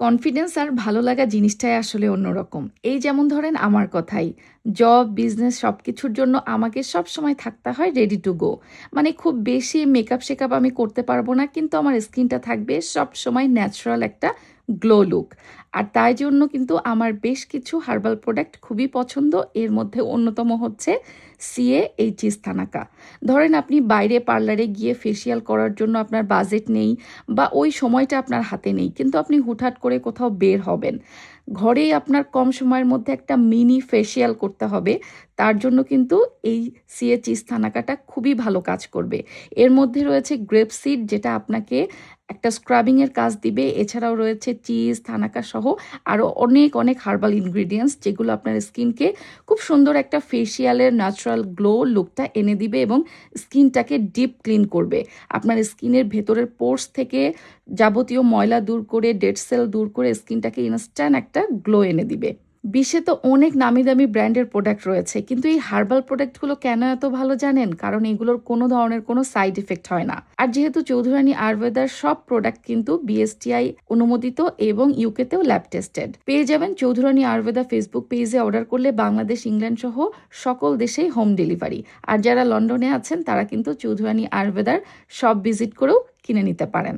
Confidence আর ভালো লাগা জিনিসটাই আসলে অন্যরকম। এই যেমন ধরেন আমার কথাই, জব, বিজনেস সবকিছুর জন্য আমাকে সবসময় থাকতে হয় রেডি টু গো। মানে খুব বেশি মেকআপ-শেকআপ আমি করতে পারবো না, কিন্তু আমার স্কিনটা থাকবে সবসময় ন্যাচারাল একটা গ্লো লুক। আর তাই জন্য কিন্তু আমার বেশ কিছু হার্বাল প্রোডাক্ট খুবই পছন্দ। এর মধ্যে অন্যতম হচ্ছে CA থানাকা। ধরেন আপনি বাইরে পার্লারে গিয়ে ফেসিয়াল করার জন্য আপনার বাজেট নেই বা ওই সময়টা আপনার হাতে নেই, কিন্তু আপনি হুটহাট করে কোথাও বের হবেন, ঘরেই আপনার কম সময়ের মধ্যে একটা মিনি ফেসিয়াল করতে হবে। তার জন্য কিন্তু এই থানাকাটা খুবই ভালো কাজ করবে। এর মধ্যে রয়েছে গ্রেপ সিড, যেটা আপনাকে একটা স্ক্রাবিংয়ের কাজ দিবে। এছাড়াও রয়েছে থানাকা সহ আরও অনেক অনেক হার্বাল ইনগ্রিডিয়েন্টস, যেগুলো আপনার স্কিনকে খুব সুন্দর একটা ফেসিয়ালের ন্যাচারাল গ্লো লুকটা এনে দিবে এবং স্কিনটাকে ডিপ ক্লিন করবে। আপনার স্কিনের ভেতরের পোর্স থেকে যাবতীয় ময়লা দূর করে, ডেড সেল দূর করে স্কিনটাকে ইনস্ট্যান্ট একটা গ্লো এনে দিবে। বিশ্বে তো অনেক নামি দামি ব্র্যান্ডের প্রোডাক্ট রয়েছে, কিন্তু এই হার্বাল প্রোডাক্টগুলো কেন এত ভালো জানেন? কারণ এগুলোর কোনো ধরনের কোনো সাইড ইফেক্ট হয় না। আর যেহেতু চৌধুরানী আয়ুর্বেদার সব প্রোডাক্ট কিন্তু BSTI অনুমোদিত এবং ইউকেতেও ল্যাব টেস্টেড। পেয়ে যাবেন চৌধুরানী আয়ুর্বেদা ফেসবুক পেজে অর্ডার করলে বাংলাদেশ, ইংল্যান্ড সহ সকল দেশেই হোম ডেলিভারি। আর যারা লন্ডনে আছেন তারা কিন্তু চৌধুরানী আয়ুর্বেদার শপ ভিজিট করেও কিনে নিতে পারেন।